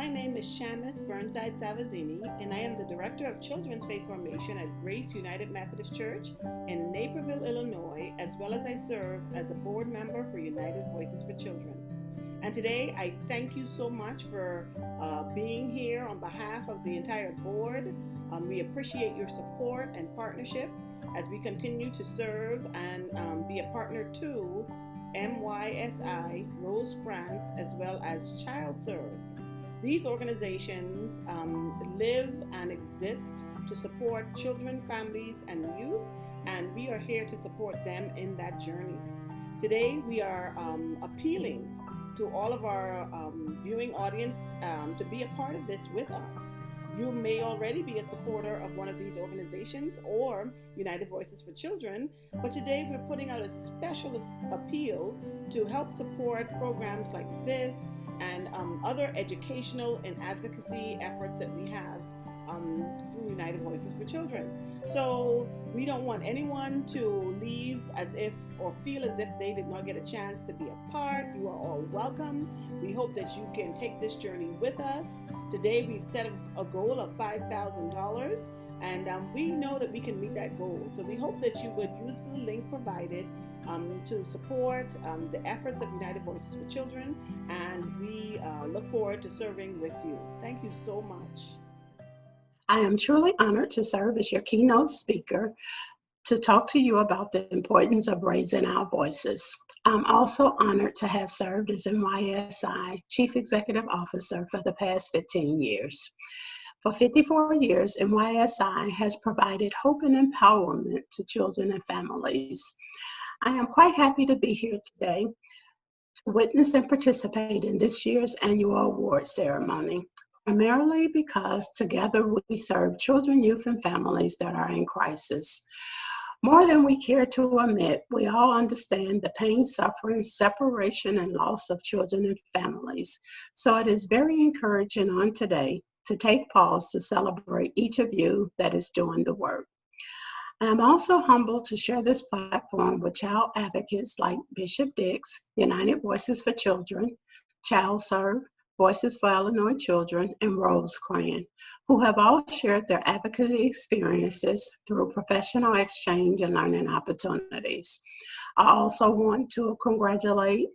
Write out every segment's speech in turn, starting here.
My name is Shamus Burnside Savazzini, and I am the Director of Children's Faith Formation at Grace United Methodist Church in Naperville, Illinois, as well as I serve as a board member for United Voices for Children. And today, I thank you so much for being here on behalf of the entire board. We appreciate your support and partnership as we continue to serve and be a partner to MYSI, Rosecrans, as well as ChildServe. These organizations live and exist to support children, families, and youth, and we are here to support them in that journey. Today, we are appealing to all of our viewing audience to be a part of this with us. You may already be a supporter of one of these organizations or United Voices for Children, but today we're putting out a special appeal to help support programs like this and other educational and advocacy efforts that we have through United Voices for Children. So we don't want anyone to leave as if or feel as if they did not get a chance to be a part. You are all welcome. We hope that you can take this journey with us. Today we've set a goal of $5,000 and we know that we can meet that goal. So we hope that you would use the link provided to support the efforts of United Voices for Children, and we look forward to serving with you. Thank you so much. I am truly honored to serve as your keynote speaker to talk to you about the importance of raising our voices. I'm also honored to have served as MYSI Chief Executive Officer for the past 15 years. For 54 years, MYSI has provided hope and empowerment to children and families. I am quite happy to be here today to witness and participate in this year's annual award ceremony, primarily because together we serve children, youth, and families that are in crisis. More than we care to admit, we all understand the pain, suffering, separation, and loss of children and families. So it is very encouraging on today to take pause to celebrate each of you that is doing the work. I am also humbled to share this platform with child advocates like Bishop Dix, United Voices for Children, ChildServe, Voices for Illinois Children, and Rosecrans, who have all shared their advocacy experiences through professional exchange and learning opportunities. I also want to congratulate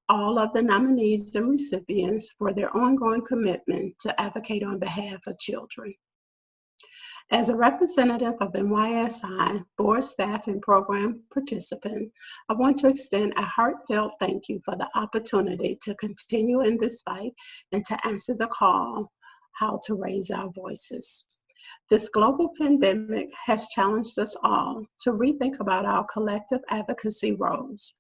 all of the nominees and recipients for their ongoing commitment to advocate on behalf of children. As a representative of MYSI, board staff, and program participant, I want to extend a heartfelt thank you for the opportunity to continue in this fight and to answer the call, how to raise our voices. This global pandemic has challenged us all to rethink about our collective advocacy roles,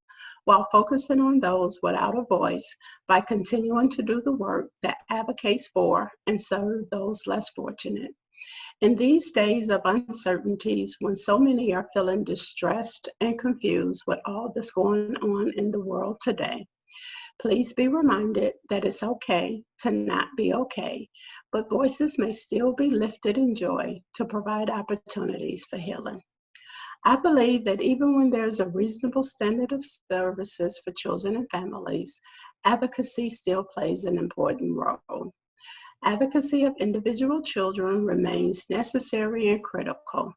while focusing on those without a voice by continuing to do the work that advocates for and serve those less fortunate. In these days of uncertainties, when so many are feeling distressed and confused with all that's going on in the world today, please be reminded that it's okay to not be okay, but voices may still be lifted in joy to provide opportunities for healing. I believe that even when there's a reasonable standard of services for children and families, advocacy still plays an important role. Advocacy of individual children remains necessary and critical.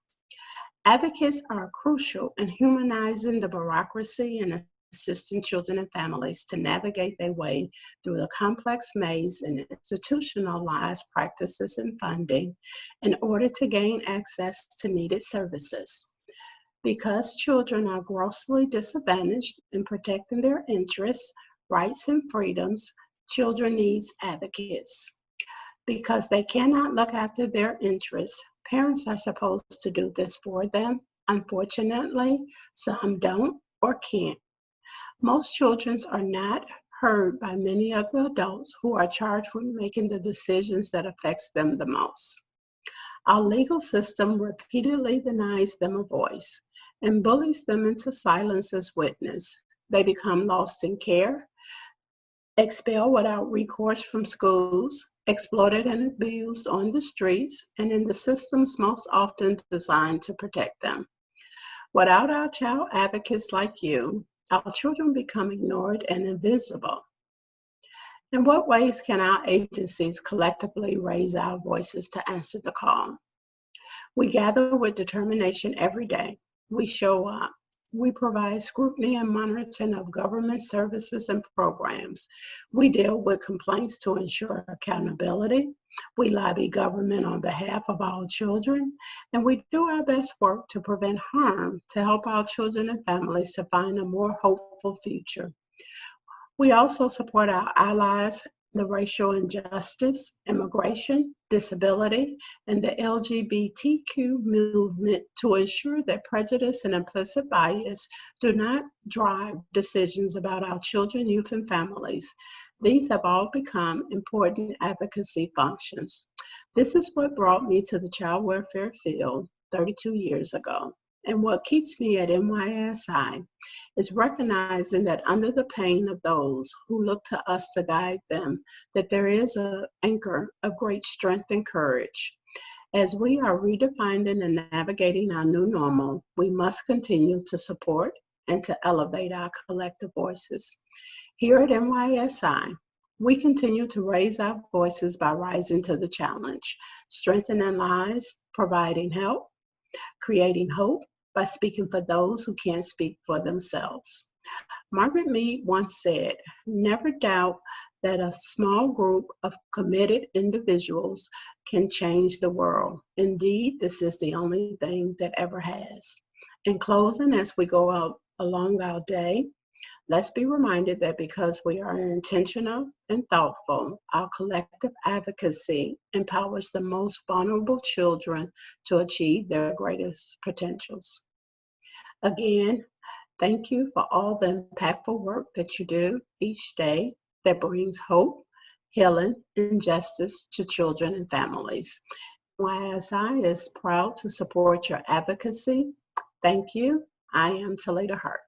Advocates are crucial in humanizing the bureaucracy and assisting children and families to navigate their way through the complex maze and institutionalized practices and funding in order to gain access to needed services. Because children are grossly disadvantaged in protecting their interests, rights, and freedoms, children need advocates. Because they cannot look after their interests, parents are supposed to do this for them. Unfortunately, some don't or can't. Most children are not heard by many of the adults who are charged with making the decisions that affects them the most. Our legal system repeatedly denies them a voice and bullies them into silence as witness. They become lost in care, expelled without recourse from schools, exploited and abused on the streets, and in the systems most often designed to protect them. Without our child advocates like you, our children become ignored and invisible. In what ways can our agencies collectively raise our voices to answer the call? We gather with determination every day. We show up. We provide scrutiny and monitoring of government services and programs. We deal with complaints to ensure accountability. We lobby government on behalf of all children. And we do our best work to prevent harm to help our children and families to find a more hopeful future. We also support our allies, the racial injustice, immigration, disability, and the LGBTQ movement to ensure that prejudice and implicit bias do not drive decisions about our children, youth, and families. These have all become important advocacy functions. This is what brought me to the child welfare field 32 years ago. And what keeps me at NYSI is recognizing that under the pain of those who look to us to guide them, that there is an anchor of great strength and courage. As we are redefining and navigating our new normal, we must continue to support and to elevate our collective voices. Here at NYSI, we continue to raise our voices by rising to the challenge, strengthening lives, providing help, creating hope by speaking for those who can't speak for themselves. Margaret Mead once said, "Never doubt that a small group of committed individuals can change the world. Indeed, this is the only thing that ever has." In closing, as we go out along our day, let's be reminded that because we are intentional and thoughtful, our collective advocacy empowers the most vulnerable children to achieve their greatest potentials. Again, thank you for all the impactful work that you do each day that brings hope, healing, and justice to children and families. YSI is proud to support your advocacy. Thank you. I am Talita Hart.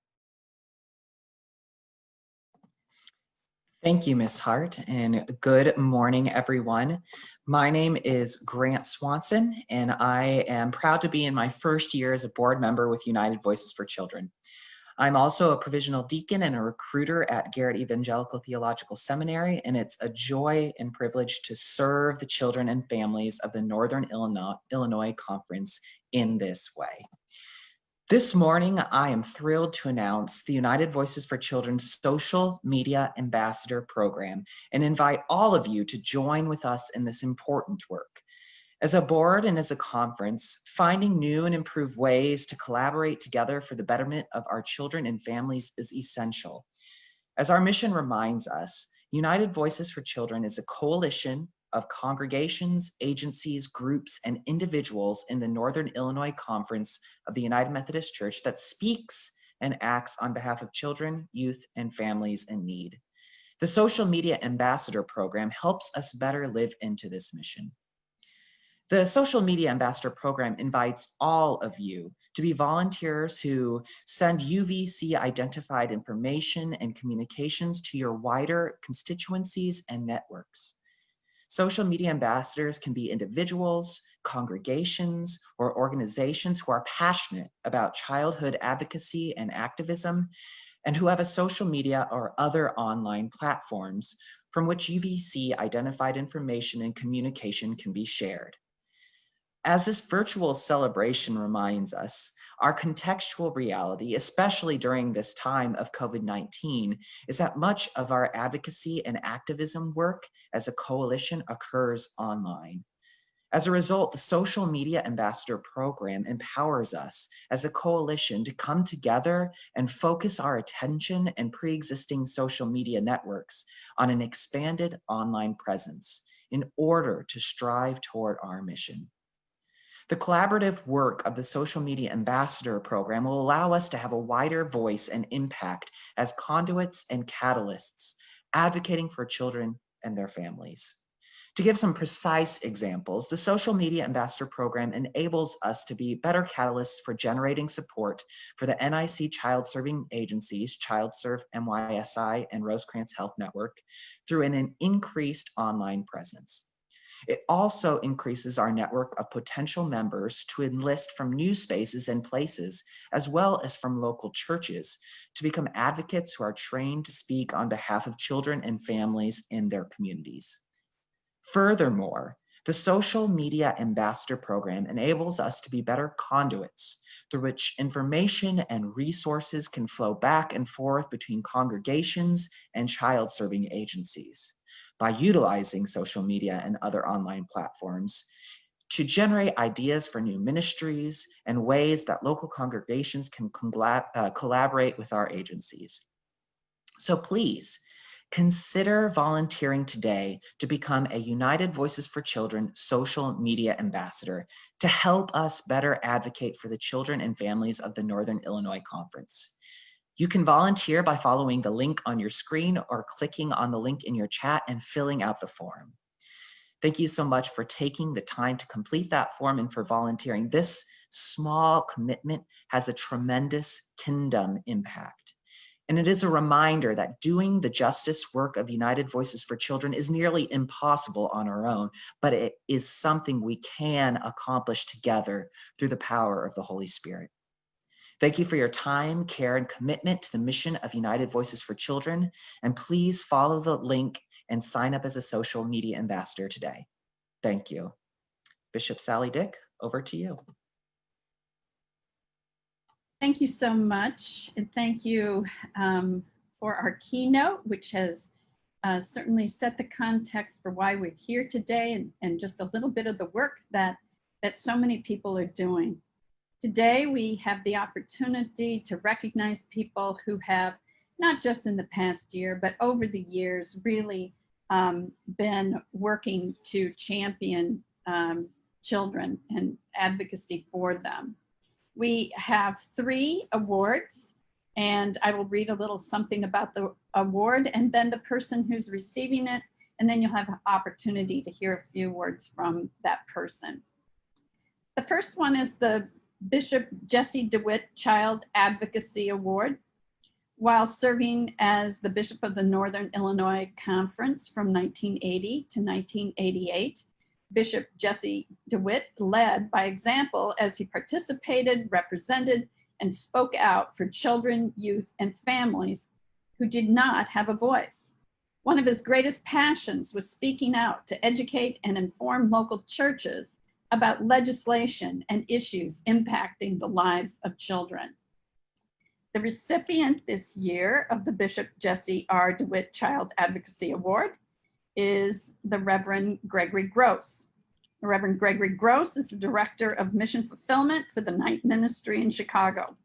Thank you, Ms. Hart, and good morning, everyone. My name is Grant Swanson, and I am proud to be in my first year as a board member with United Voices for Children. I'm also a provisional deacon and a recruiter at Garrett Evangelical Theological Seminary, and it's a joy and privilege to serve the children and families of the Northern Illinois Conference in this way. This morning, I am thrilled to announce the United Voices for Children Social Media Ambassador Program and invite all of you to join with us in this important work. As a board and as a conference, finding new and improved ways to collaborate together for the betterment of our children and families is essential. As our mission reminds us, United Voices for Children is a coalition of congregations, agencies, groups, and individuals in the Northern Illinois Conference of the United Methodist Church that speaks and acts on behalf of children, youth, and families in need. The Social Media Ambassador Program helps us better live into this mission. The Social Media Ambassador Program invites all of you to be volunteers who send UVC-identified information and communications to your wider constituencies and networks. Social media ambassadors can be individuals, congregations, or organizations who are passionate about childhood advocacy and activism, and who have a social media or other online platforms from which UVC-identified information and communication can be shared. As this virtual celebration reminds us, our contextual reality, especially during this time of COVID-19, is that much of our advocacy and activism work as a coalition occurs online. As a result, the Social Media Ambassador Program empowers us as a coalition to come together and focus our attention and pre-existing social media networks on an expanded online presence in order to strive toward our mission. The collaborative work of the Social Media Ambassador Program will allow us to have a wider voice and impact as conduits and catalysts, advocating for children and their families. To give some precise examples, the Social Media Ambassador Program enables us to be better catalysts for generating support for the NIC child serving agencies, ChildServe, NYSI, and Rosecrans Health Network through an increased online presence. It also increases our network of potential members to enlist from new spaces and places, as well as from local churches, to become advocates who are trained to speak on behalf of children and families in their communities. Furthermore, the Social Media Ambassador Program enables us to be better conduits through which information and resources can flow back and forth between congregations and child-serving agencies by utilizing social media and other online platforms to generate ideas for new ministries and ways that local congregations can collaborate with our agencies. So please, consider volunteering today to become a United Voices for Children social media ambassador to help us better advocate for the children and families of the Northern Illinois Conference. You can volunteer by following the link on your screen or clicking on the link in your chat and filling out the form. Thank you so much for taking the time to complete that form and for volunteering. This small commitment has a tremendous kingdom impact. And it is a reminder that doing the justice work of United Voices for Children is nearly impossible on our own, but it is something we can accomplish together through the power of the Holy Spirit. Thank you for your time, care, and commitment to the mission of United Voices for Children, and please follow the link and sign up as a social media ambassador today. Thank you. Bishop Sally Dick, over to you. Thank you so much, and thank you for our keynote, which has certainly set the context for why we're here today, and just a little bit of the work that so many people are doing. Today, we have the opportunity to recognize people who have, not just in the past year, but over the years, really been working to champion children and advocacy for them. We have 3 awards, and I will read a little something about the award and then the person who's receiving it, and then you'll have an opportunity to hear a few words from that person. The first one is the Bishop Jesse DeWitt Child Advocacy Award. While serving as the Bishop of the Northern Illinois Conference from 1980 to 1988, Bishop Jesse DeWitt led by example as he participated, represented, and spoke out for children, youth, and families who did not have a voice. One of his greatest passions was speaking out to educate and inform local churches about legislation and issues impacting the lives of children. The recipient this year of the Bishop Jesse R. DeWitt Child Advocacy Award is the Reverend Gregory Gross. Reverend Gregory Gross is the Director of Mission Fulfillment for the Night Ministry in Chicago.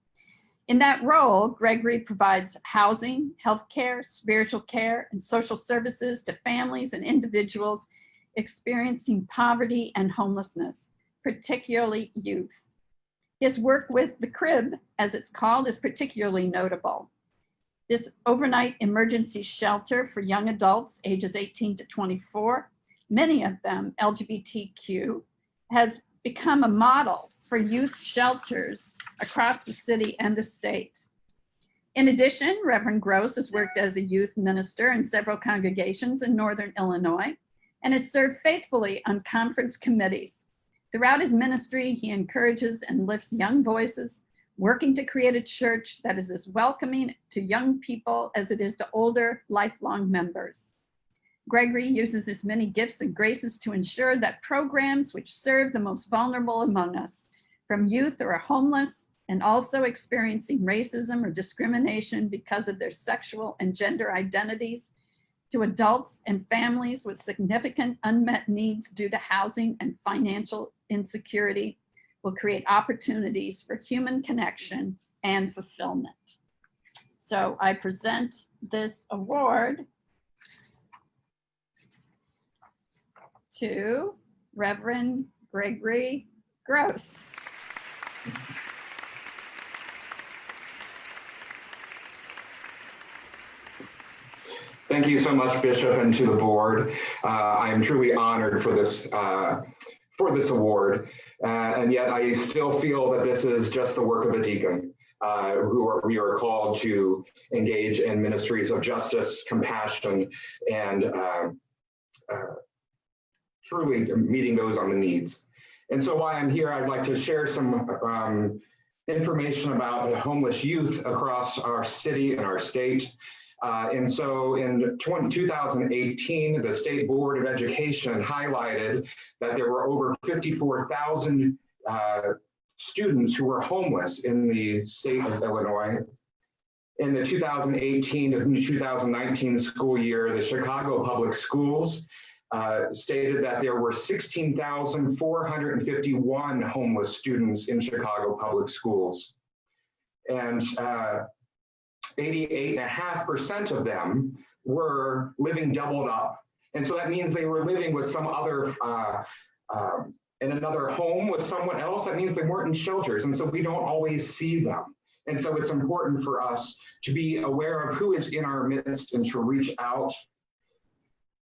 In that role, Gregory provides housing, healthcare, spiritual care, and social services to families and individuals experiencing poverty and homelessness, particularly youth. His work with the Crib, as it's called, is particularly notable. This overnight emergency shelter for young adults ages 18 to 24, many of them LGBTQ, has become a model for youth shelters across the city and the state. In addition, Reverend Gross has worked as a youth minister in several congregations in Northern Illinois and has served faithfully on conference committees. Throughout his ministry, he encourages and lifts young voices, working to create a church that is as welcoming to young people as it is to older, lifelong members. Gregory uses his many gifts and graces to ensure that programs which serve the most vulnerable among us, from youth who are homeless and also experiencing racism or discrimination because of their sexual and gender identities, to adults and families with significant unmet needs due to housing and financial insecurity, will create opportunities for human connection and fulfillment. So I present this award to Reverend Gregory Gross. Thank you so much, Bishop, and to the board. I am truly honored for this award, and yet I still feel that this is just the work of a deacon. We are called to engage in ministries of justice, compassion, and truly meeting those on the needs. And so while I'm here, I'd like to share some information about homeless youth across our city and our state. And so in 2018, the State Board of Education highlighted that there were over 54,000 students who were homeless in the state of Illinois. In the 2018 to 2019 school year, the Chicago Public Schools stated that there were 16,451 homeless students in Chicago Public Schools. And 88.5% of them were living doubled up. And so that means they were living with some other, in another home with someone else. That means they weren't in shelters. And so we don't always see them. And so it's important for us to be aware of who is in our midst and to reach out.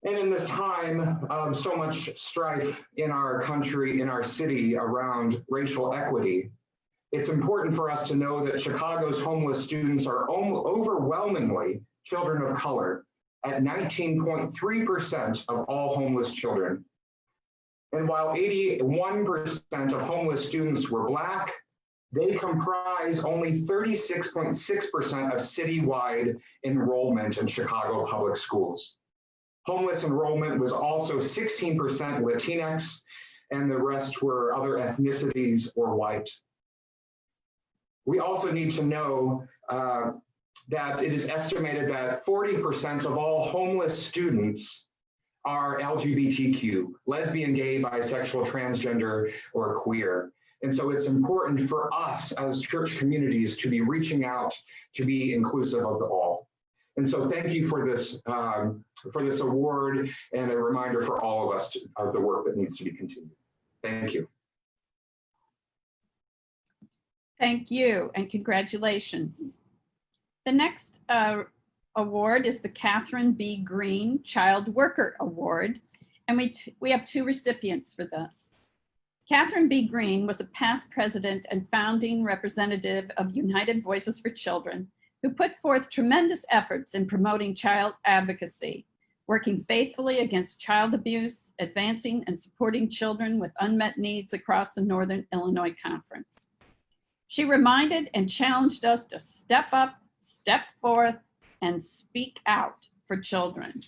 And in this time of so much strife in our country, in our city around racial equity, it's important for us to know that Chicago's homeless students are overwhelmingly children of color at 19.3% of all homeless children. And while 81% of homeless students were Black, they comprise only 36.6% of citywide enrollment in Chicago public schools. Homeless enrollment was also 16% Latinx, and the rest were other ethnicities or white. We also need to know that it is estimated that 40% of all homeless students are LGBTQ, lesbian, gay, bisexual, transgender, or queer. And so it's important for us as church communities to be reaching out to be inclusive of the all. And so thank you for this award and a reminder for all of us of the work that needs to be continued. Thank you. Thank you and congratulations. The next award is the Catherine B. Green Child Worker Award. And we have two recipients for this. Catherine B. Green was a past president and founding representative of United Voices for Children, who put forth tremendous efforts in promoting child advocacy, working faithfully against child abuse, advancing and supporting children with unmet needs across the Northern Illinois Conference. She reminded and challenged us to step up, step forth, and speak out for children.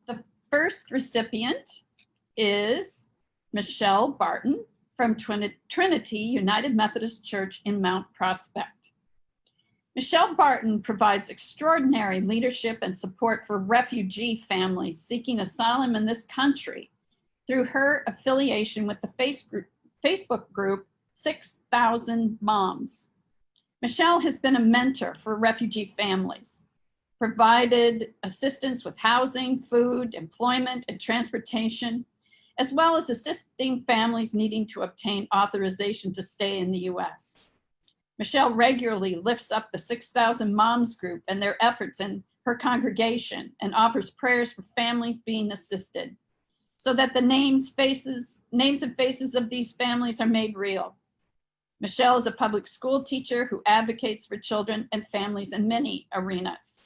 The first recipient is Michelle Barton from Trinity United Methodist Church in Mount Prospect. Michelle Barton provides extraordinary leadership and support for refugee families seeking asylum in this country through her affiliation with the Facebook group 6,000 Moms. Michelle has been a mentor for refugee families, provided assistance with housing, food, employment, and transportation, as well as assisting families needing to obtain authorization to stay in the US. Michelle regularly lifts up the 6,000 Moms group and their efforts in her congregation and offers prayers for families being assisted so that the names and faces of these families are made real. Michelle is a public school teacher who advocates for children and families in many arenas.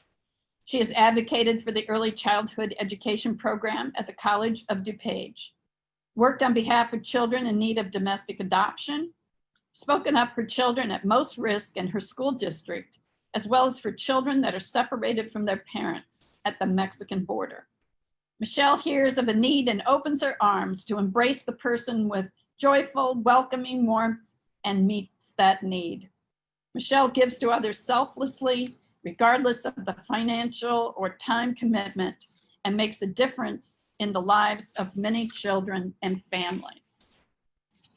She has advocated for the early childhood education program at the College of DuPage, worked on behalf of children in need of domestic adoption, spoken up for children at most risk in her school district, as well as for children that are separated from their parents at the Mexican border. Michelle hears of a need and opens her arms to embrace the person with joyful, welcoming warmth and meets that need. Michelle gives to others selflessly, regardless of the financial or time commitment, and makes a difference in the lives of many children and families.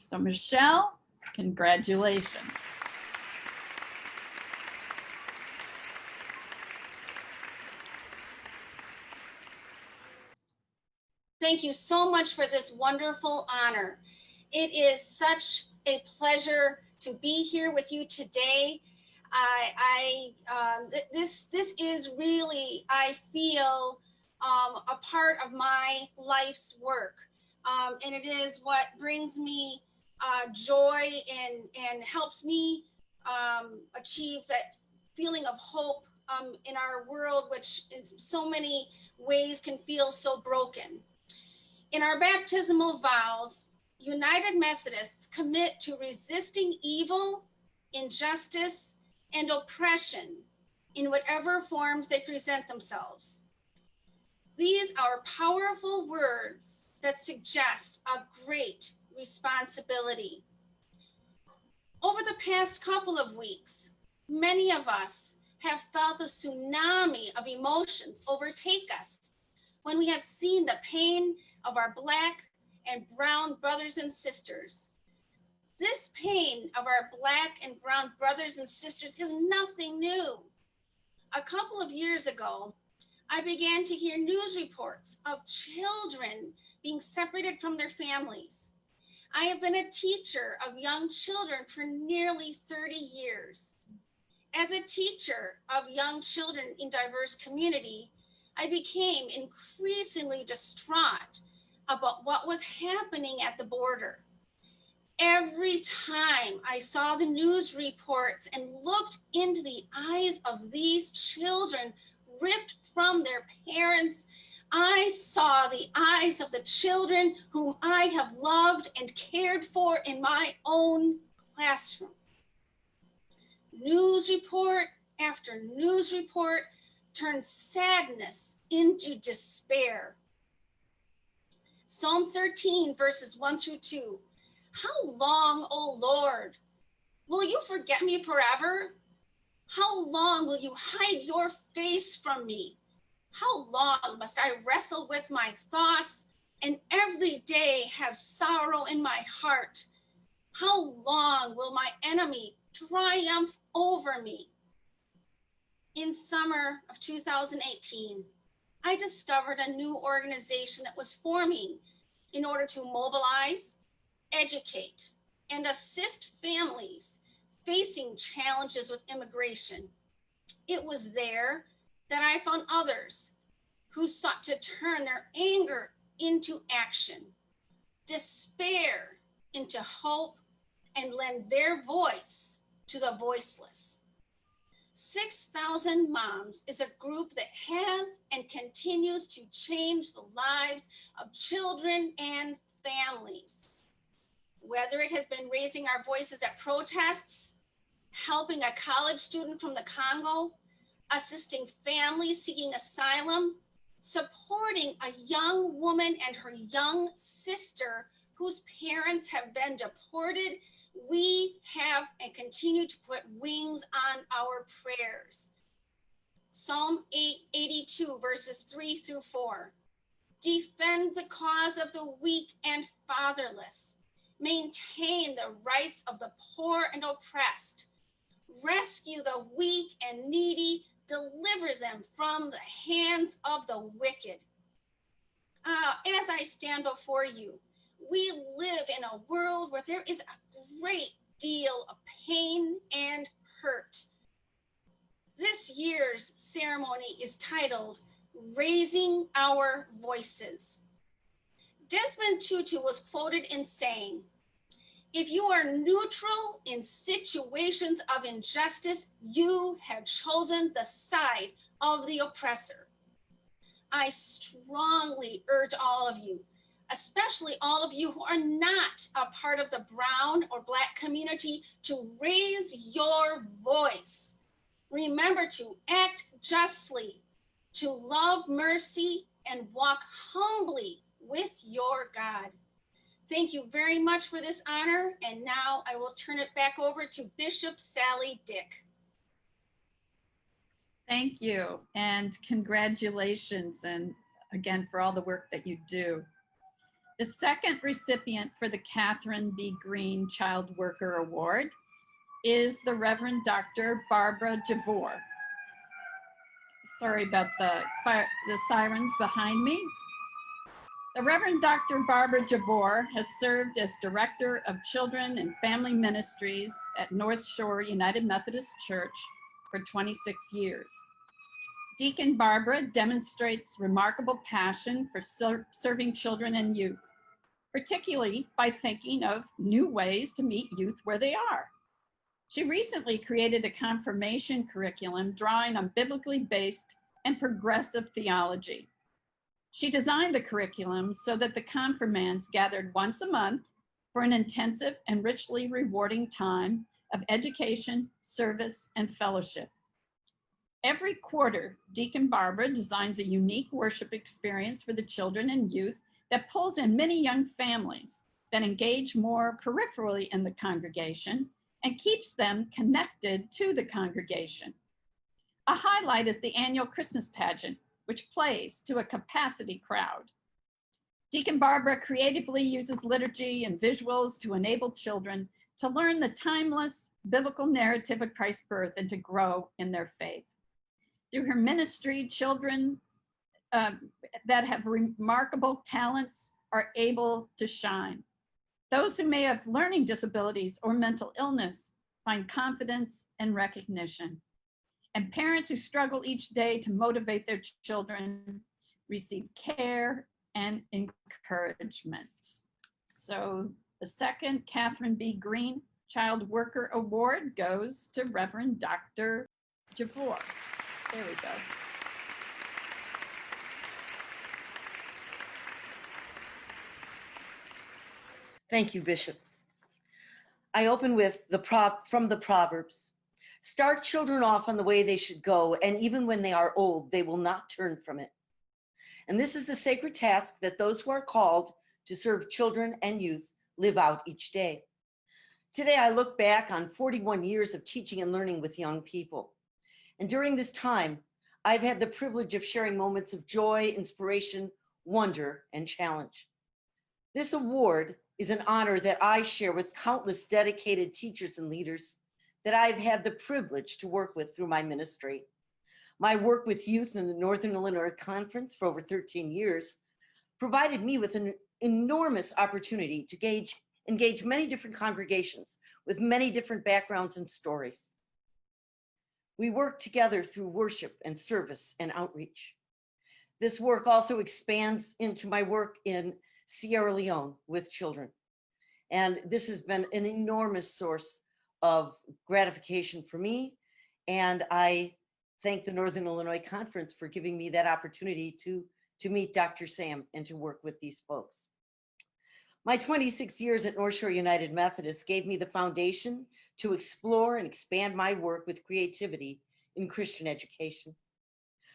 So Michelle, congratulations. Thank you so much for this wonderful honor. It is such a pleasure to be here with you today. This is really, I feel, a part of my life's work. And it is what brings me joy and helps me achieve that feeling of hope in our world, which in so many ways can feel so broken. In our baptismal vows, United Methodists commit to resisting evil, injustice, and oppression in whatever forms they present themselves. These are powerful words that suggest a great responsibility. Over the past couple of weeks, many of us have felt a tsunami of emotions overtake us when we have seen the pain of our Black and brown brothers and sisters. This pain of our Black and brown brothers and sisters is nothing new. A couple of years ago, I began to hear news reports of children being separated from their families. I have been a teacher of young children for nearly 30 years. As a teacher of young children in diverse community, I became increasingly distraught about what was happening at the border. Every time I saw the news reports and looked into the eyes of these children ripped from their parents, I saw the eyes of the children whom I have loved and cared for in my own classroom. News report after news report turned sadness into despair. Psalm 13, verses 1 through 2. How long, O Lord, will you forget me forever? How long will you hide your face from me? How long must I wrestle with my thoughts and every day have sorrow in my heart? How long will my enemy triumph over me? In summer of 2018, I discovered a new organization that was forming in order to mobilize, educate, and assist families facing challenges with immigration. It was there that I found others who sought to turn their anger into action, despair into hope, and lend their voice to the voiceless. 6,000 Moms is a group that has and continues to change the lives of children and families. Whether it has been raising our voices at protests, helping a college student from the Congo, assisting families seeking asylum, supporting a young woman and her young sister whose parents have been deported, we have and continue to put wings on our prayers. Psalm 82, verses 3 through 4. Defend the cause of the weak and fatherless. Maintain the rights of the poor and oppressed. Rescue the weak and needy. Deliver them from the hands of the wicked. As I stand before you, we live in a world where there is a great deal of pain and hurt. This year's ceremony is titled Raising Our Voices. Desmond Tutu was quoted in saying, "If you are neutral in situations of injustice, you have chosen the side of the oppressor." I strongly urge all of you, especially all of you who are not a part of the brown or Black community, to raise your voice. Remember to act justly, to love mercy, and walk humbly with your God. Thank you very much for this honor, and now I will turn it back over to Bishop Sally Dick. Thank you, and congratulations, and again, for all the work that you do. The second recipient for the Catherine B. Green Child Worker Award is the Reverend Dr. Barbara Javor. Sorry about the sirens behind me. The Reverend Dr. Barbara Javor has served as Director of Children and Family Ministries at North Shore United Methodist Church for 26 years. Deacon Barbara demonstrates remarkable passion for serving children and youth, particularly by thinking of new ways to meet youth where they are. She recently created a confirmation curriculum drawing on biblically based and progressive theology. She designed the curriculum so that the confirmands gathered once a month for an intensive and richly rewarding time of education, service, and fellowship. Every quarter, Deacon Barbara designs a unique worship experience for the children and youth that pulls in many young families that engage more peripherally in the congregation and keeps them connected to the congregation. A highlight is the annual Christmas pageant, which plays to a capacity crowd. Deacon Barbara creatively uses liturgy and visuals to enable children to learn the timeless biblical narrative of Christ's birth and to grow in their faith. Through her ministry, children that have remarkable talents are able to shine. Those who may have learning disabilities or mental illness find confidence and recognition. And parents who struggle each day to motivate their children receive care and encouragement. So the second Catherine B. Green Child Worker Award goes to Reverend Dr. Javor. There we go. Thank you, Bishop. I open with from the Proverbs. Start children off on the way they should go, and even when they are old, they will not turn from it. And this is the sacred task that those who are called to serve children and youth live out each day. Today, I look back on 41 years of teaching and learning with young people. And during this time, I've had the privilege of sharing moments of joy, inspiration, wonder, and challenge. This award is an honor that I share with countless dedicated teachers and leaders that I've had the privilege to work with through my ministry. My work with youth in the Northern Illinois Conference for over 13 years provided me with an enormous opportunity to engage many different congregations with many different backgrounds and stories. We work together through worship and service and outreach. This work also expands into my work in Sierra Leone with children. And this has been an enormous source of gratification for me. And I thank the Northern Illinois Conference for giving me that opportunity to meet Dr. Sam and to work with these folks. My 26 years at North Shore United Methodist gave me the foundation to explore and expand my work with creativity in Christian education.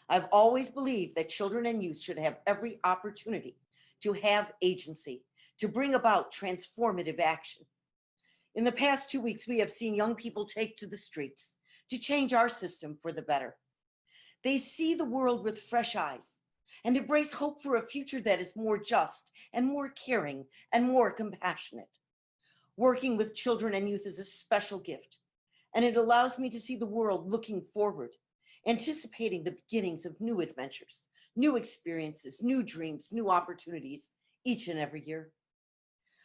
I've always believed that children and youth should have every opportunity to have agency, to bring about transformative action. In the past 2 weeks, we have seen young people take to the streets to change our system for the better. They see the world with fresh eyes and embrace hope for a future that is more just and more caring and more compassionate. Working with children and youth is a special gift, and it allows me to see the world looking forward, anticipating the beginnings of new adventures, new experiences, new dreams, new opportunities each and every year.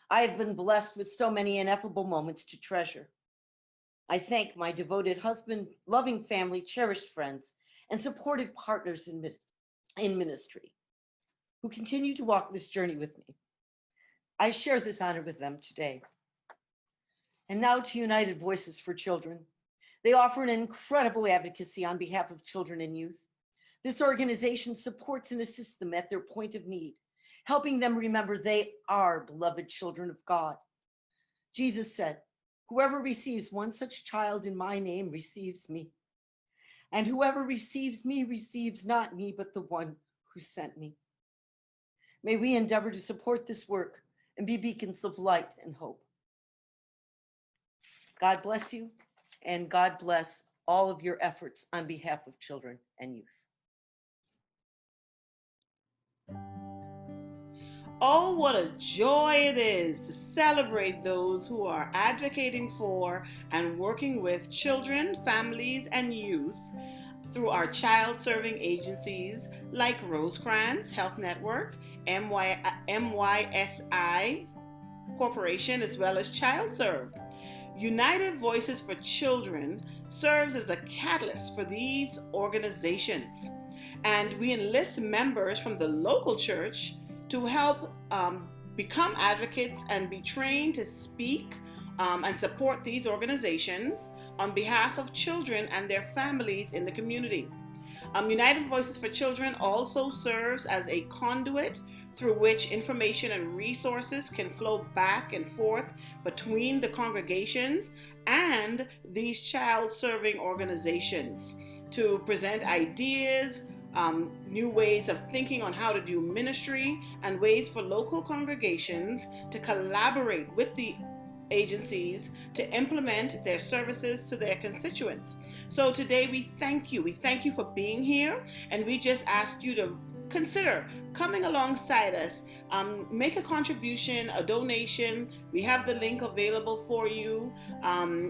I have been blessed with so many ineffable moments to treasure. I thank my devoted husband, loving family, cherished friends, and supportive partners in ministry who continue to walk this journey with me. I share this honor with them today. And now to United Voices for Children. They offer an incredible advocacy on behalf of children and youth. This organization supports and assists them at their point of need, helping them remember they are beloved children of God. Jesus said, "Whoever receives one such child in my name receives me. And whoever receives me receives not me, but the one who sent me." May we endeavor to support this work and be beacons of light and hope. God bless you, and God bless all of your efforts on behalf of children and youth. Oh, what a joy it is to celebrate those who are advocating for and working with children, families, and youth through our child-serving agencies like Rosecrans Health Network, MYSI Corporation, as well as ChildServe. United Voices for Children serves as a catalyst for these organizations, and we enlist members from the local church to help become advocates and be trained to speak and support these organizations on behalf of children and their families in the community. United Voices for Children also serves as a conduit through which information and resources can flow back and forth between the congregations and these child-serving organizations to present ideas, new ways of thinking on how to do ministry, and ways for local congregations to collaborate with the agencies to implement their services to their constituents. So today we thank you. We thank you for being here, and we just ask you to consider coming alongside us. Make a contribution, a donation. We have the link available for you.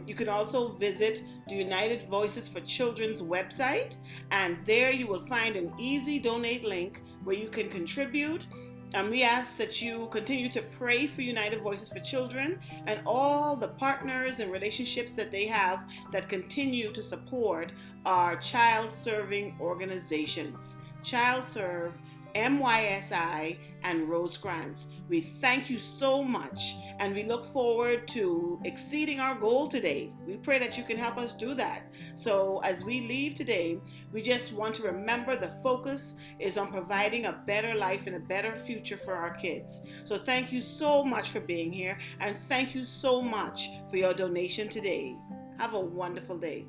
You can also visit the United Voices for Children's website, and there you will find an easy donate link where you can contribute. And we ask that you continue to pray for United Voices for Children and all the partners and relationships that they have that continue to support our child-serving organizations. Child Serve, MYSI, and Rosecrans. We thank you so much, and we look forward to exceeding our goal today. We pray that you can help us do that. So as we leave today, we just want to remember the focus is on providing a better life and a better future for our kids. So thank you so much for being here, and thank you so much for your donation today. Have a wonderful day.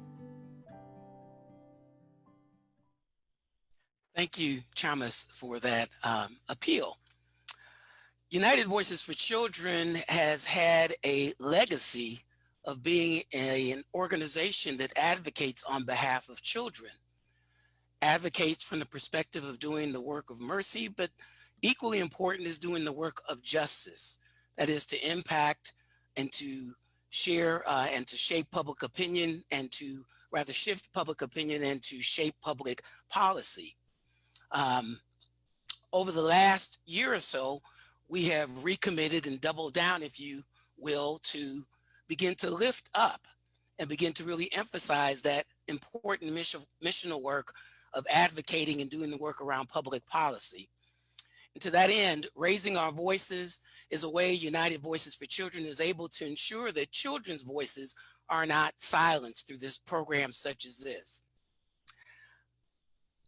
Thank you, Chamas, for that appeal. United Voices for Children has had a legacy of being an organization that advocates on behalf of children, advocates from the perspective of doing the work of mercy, but equally important is doing the work of justice. That is to impact and to share and to shape public opinion, and to rather shift public opinion and to shape public policy. Over the last year or so, we have recommitted and doubled down, if you will, to begin to lift up and begin to really emphasize that important missional work of advocating and doing the work around public policy. And to that end, raising our voices is a way United Voices for Children is able to ensure that children's voices are not silenced through this program such as this.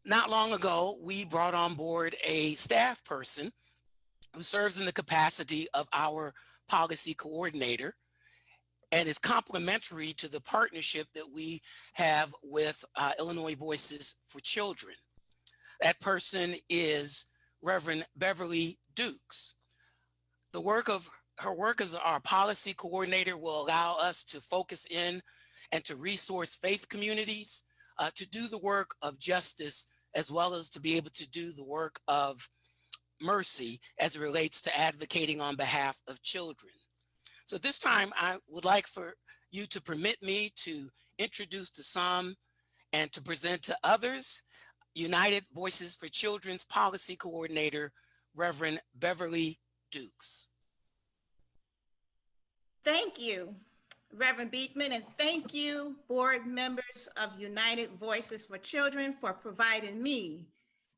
Not long ago, we brought on board a staff person who serves in the capacity of our policy coordinator and is complementary to the partnership that we have with Illinois Voices for Children. That person is Reverend Beverly Dukes. Her work as our policy coordinator will allow us to focus in and to resource faith communities, to do the work of justice, as well as to be able to do the work of mercy as it relates to advocating on behalf of children. So this time I would like for you to permit me to introduce to some and to present to others United Voices for Children's Policy Coordinator, Reverend Beverly Dukes. Thank you, Reverend Beekman, and thank you, board members of United Voices for Children, for providing me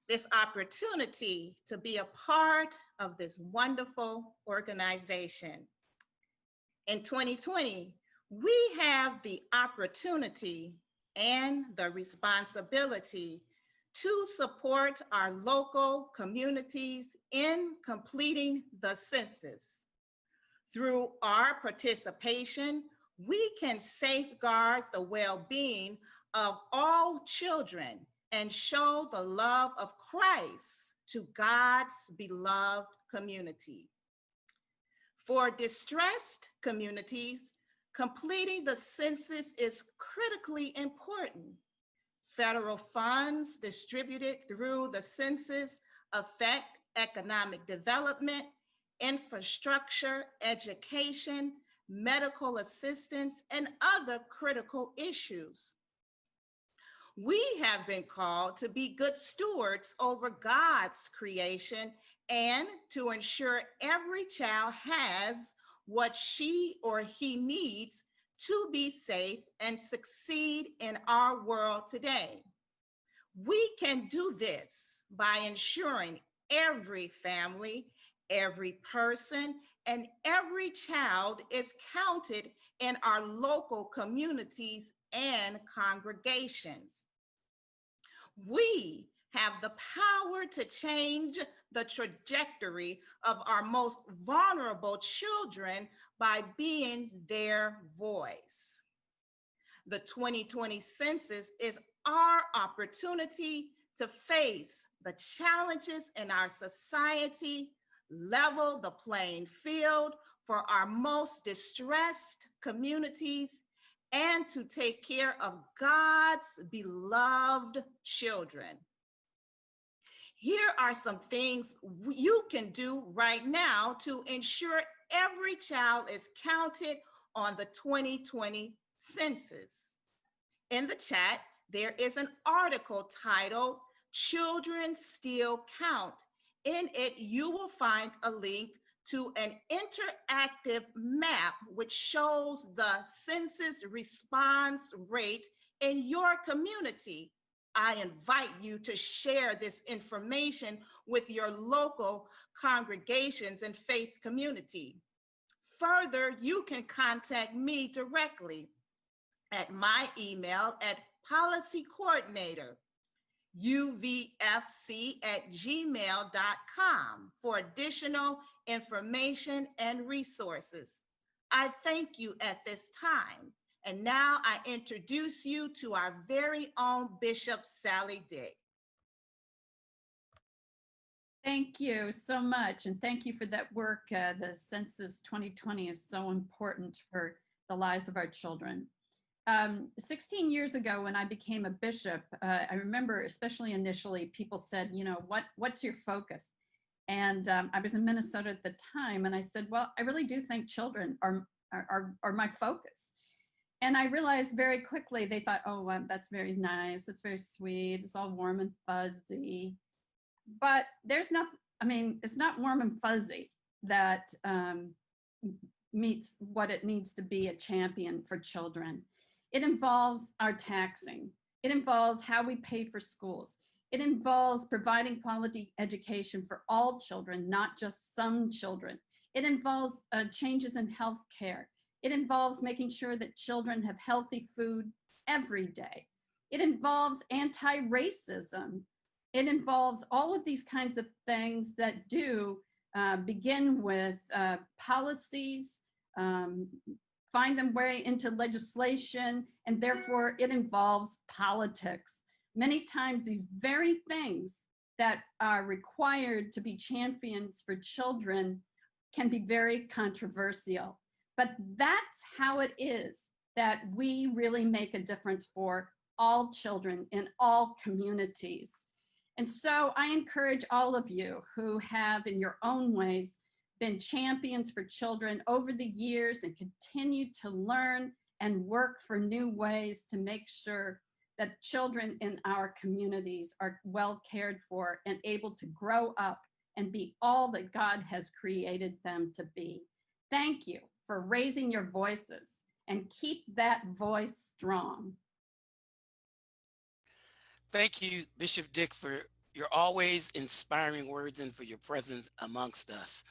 this opportunity to be a part of this wonderful organization. In 2020, we have the opportunity and the responsibility to support our local communities in completing the census. Through our participation, we can safeguard the well-being of all children and show the love of Christ to God's beloved community. For distressed communities, completing the census is critically important. Federal funds distributed through the census affect economic development, infrastructure, education, medical assistance, and other critical issues. We have been called to be good stewards over God's creation and to ensure every child has what she or he needs to be safe and succeed in our world today. We can do this by ensuring every family, every person, and every child is counted in our local communities and congregations. We have the power to change the trajectory of our most vulnerable children by being their voice. The 2020 census is our opportunity to face the challenges in our society, level the playing field for our most distressed communities, and to take care of God's beloved children. Here are some things you can do right now to ensure every child is counted on the 2020 census. In the chat, there is an article titled "Children Still Count." In it, you will find a link to an interactive map which shows the census response rate in your community. I invite you to share this information with your local congregations and faith community. Further, you can contact me directly at my email at policycoordinator@uvfc@gmail.com for additional information and resources. I thank you at this time. And now I introduce you to our very own Bishop Sally Dick. Thank you so much. And thank you for that work. The Census 2020 is so important for the lives of our children. 16 years ago, when I became a bishop, I remember, especially initially, people said, you know, what's your focus? And I was in Minnesota at the time, and I said, well, I really do think children are my focus. And I realized very quickly, they thought, oh, that's very nice, that's very sweet, it's all warm and fuzzy. But there's not, I mean, it's not warm and fuzzy that meets what it needs to be a champion for children. It involves our taxing. It involves how we pay for schools. It involves providing quality education for all children, not just some children. It involves changes in healthcare. It involves making sure that children have healthy food every day. It involves anti-racism. It involves all of these kinds of things that do begin with policies, find them way into legislation, and therefore it involves politics. Many times these very things that are required to be champions for children can be very controversial. But that's how it is that we really make a difference for all children in all communities. And so I encourage all of you who have in your own ways been champions for children over the years and continue to learn and work for new ways to make sure that children in our communities are well cared for and able to grow up and be all that God has created them to be. Thank you for raising your voices, and keep that voice strong. Thank you, Bishop Dick, for your always inspiring words and for your presence amongst us.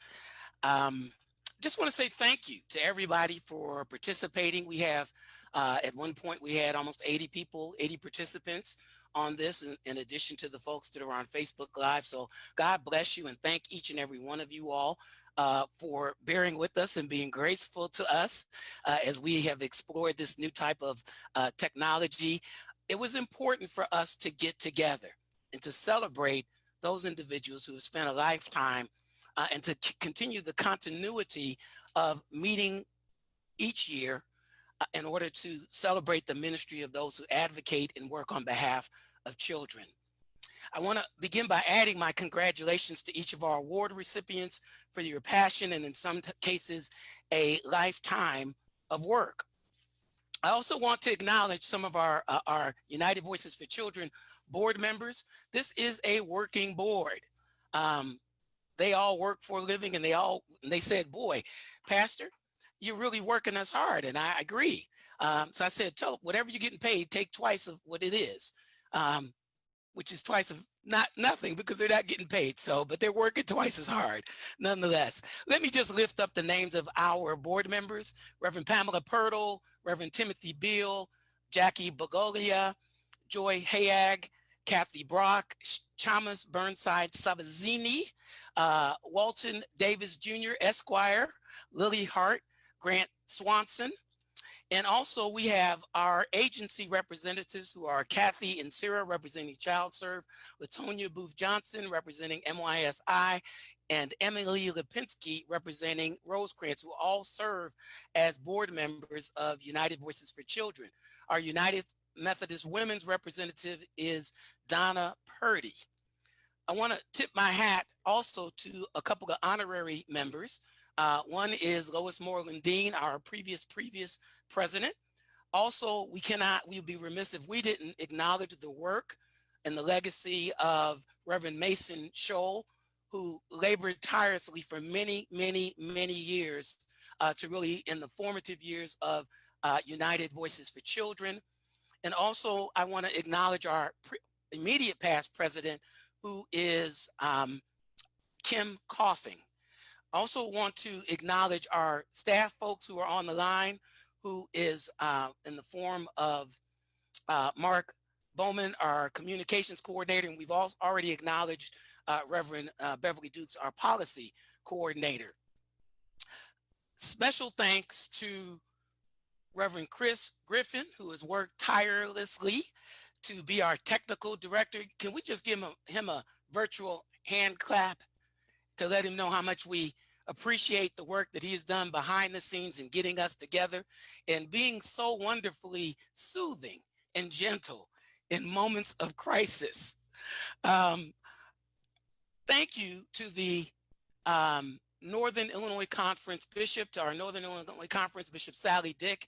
Just want to say thank you to everybody for participating. We have, at one point, we had almost 80 people, 80 participants on this, in addition to the folks that are on Facebook Live. So God bless you, and thank each and every one of you all for bearing with us and being graceful to us as we have explored this new type of technology. It was important for us to get together and to celebrate those individuals who have spent a lifetime and to continue the continuity of meeting each year in order to celebrate the ministry of those who advocate and work on behalf of children. I want to begin by adding my congratulations to each of our award recipients for your passion and in some cases, a lifetime of work. I also want to acknowledge some of our United Voices for Children board members. This is a working board. They all work for a living, and they said, boy, Pastor, you're really working us hard. And I agree. So I said, whatever you're getting paid, take twice of what it is, which is twice of nothing because they're not getting paid. So, but they're working twice as hard nonetheless. Let me just lift up the names of our board members: Reverend Pamela Pirtle, Reverend Timothy Beal, Jackie Bagolia, Joy Hayag, Kathy Brock, Chamas Burnside Savazzini, Walton Davis Jr., Esquire, Lily Hart, Grant Swanson. And also we have our agency representatives who are Kathy and Sarah representing ChildServe, Latonia Booth Johnson representing MYSI, and Emily Lipinski representing Rosecrans, who all serve as board members of United Voices for Children. Our United Methodist Women's representative is Donna Purdy. I want to tip my hat also to a couple of honorary members. One is Lois Moreland Dean, our previous president. Also, we would be remiss if we didn't acknowledge the work and the legacy of Reverend Mason Scholl, who labored tirelessly for many, many, many years to really in the formative years of United Voices for Children. And also, I want to acknowledge our immediate past president, who is Kim Coughing. Also want to acknowledge our staff folks who are on the line, who is in the form of Mark Bowman, our communications coordinator, and we've already acknowledged Reverend Beverly Dukes, our policy coordinator. Special thanks to Reverend Chris Griffin, who has worked tirelessly to be our technical director. Can we just give him a virtual hand clap to let him know how much we appreciate the work that he has done behind the scenes and getting us together and being so wonderfully soothing and gentle in moments of crisis. Thank you to the Northern Illinois Conference Bishop, to our Northern Illinois Conference Bishop Sally Dick.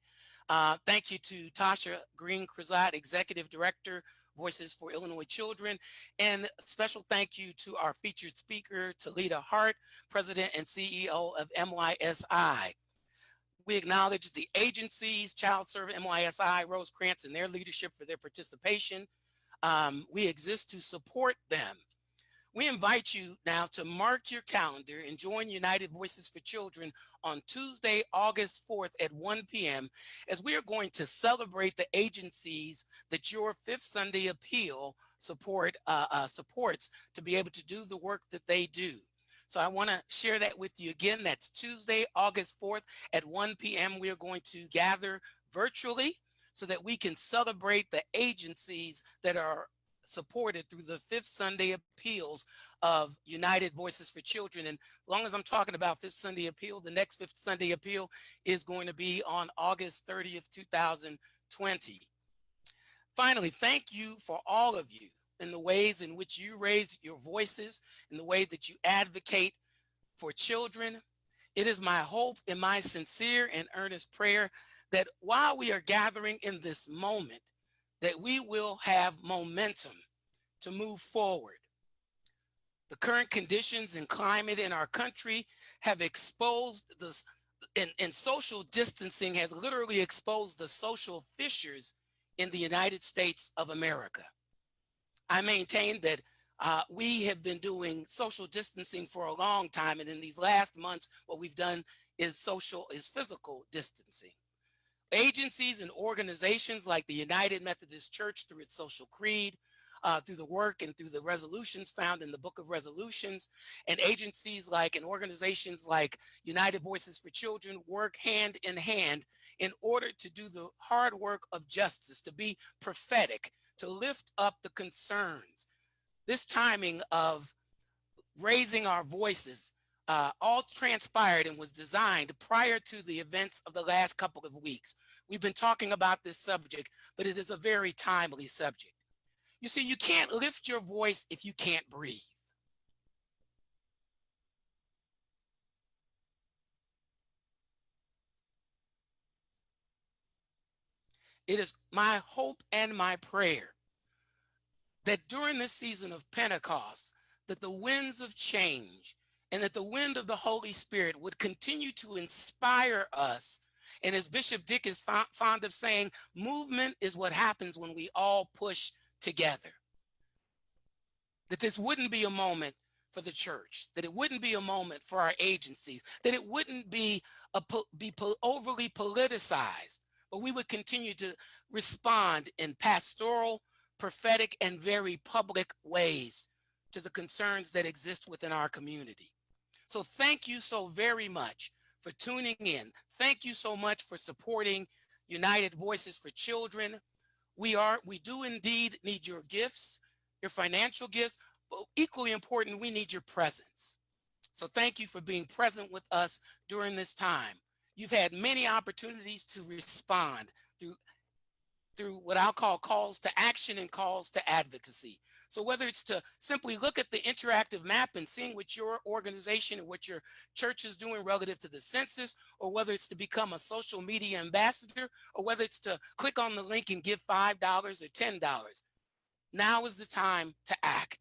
Thank you to Tasha Green-Krazat, Executive Director, Voices for Illinois Children. And a special thank you to our featured speaker, Talita Hart, President and CEO of MYSI. We acknowledge the agencies, ChildServe, MYSI, Rosecrans, and their leadership for their participation. We exist to support them. We invite you now to mark your calendar and join United Voices for Children on Tuesday, August 4th at 1 p.m. as we are going to celebrate the agencies that your Fifth Sunday Appeal supports to be able to do the work that they do. So I want to share that with you again. That's Tuesday, August 4th at 1 p.m. We are going to gather virtually so that we can celebrate the agencies that are supported through the Fifth Sunday Appeals of United Voices for Children. And as long as I'm talking about Fifth Sunday Appeal, the next Fifth Sunday Appeal is going to be on August 30th, 2020. Finally, thank you for all of you in the ways in which you raise your voices, in the way that you advocate for children. It is my hope and my sincere and earnest prayer that while we are gathering in this moment, that we will have momentum to move forward. The current conditions and climate in our country have exposed this, and social distancing has literally exposed the social fissures in the United States of America. I maintain that we have been doing social distancing for a long time, and in these last months, what we've done is physical distancing. Agencies and organizations like the United Methodist Church through its social creed, through the work and through the resolutions found in the Book of Resolutions, and agencies like and organizations like United Voices for Children work hand in hand in order to do the hard work of justice, to be prophetic, to lift up the concerns. This timing of raising our voices all transpired and was designed prior to the events of the last couple of weeks. We've been talking about this subject, but it is a very timely subject. You see, you can't lift your voice if you can't breathe. It is my hope and my prayer that during this season of Pentecost, that the winds of change and that the wind of the Holy Spirit would continue to inspire us. And as Bishop Dick is fond of saying, movement is what happens when we all push together. That this wouldn't be a moment for the church, that it wouldn't be a moment for our agencies, that it wouldn't be overly politicized, but we would continue to respond in pastoral, prophetic and very public ways to the concerns that exist within our community. So thank you so very much for tuning in. Thank you so much for supporting United Voices for Children. We do indeed need your gifts, your financial gifts, but equally important, we need your presence. So thank you for being present with us during this time. You've had many opportunities to respond through what I'll call calls to action and calls to advocacy. So whether it's to simply look at the interactive map and seeing what your organization and what your church is doing relative to the census, or whether it's to become a social media ambassador, or whether it's to click on the link and give $5 or $10, now is the time to act.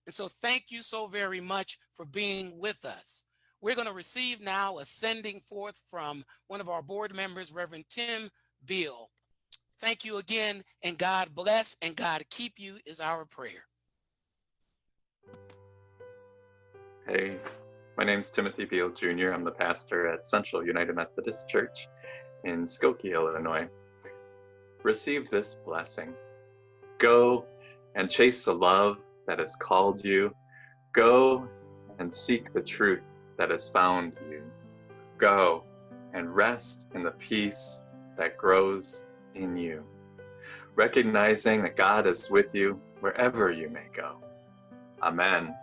And so thank you so very much for being with us. We're going to receive now a sending forth from one of our board members, Reverend Tim Beal. Thank you again, and God bless and God keep you is our prayer. Hey, my name's Timothy Beal Jr. I'm the pastor at Central United Methodist Church in Skokie, Illinois. Receive this blessing. Go and chase the love that has called you. Go and seek the truth that has found you. Go and rest in the peace that grows in you, recognizing that God is with you wherever you may go. Amen.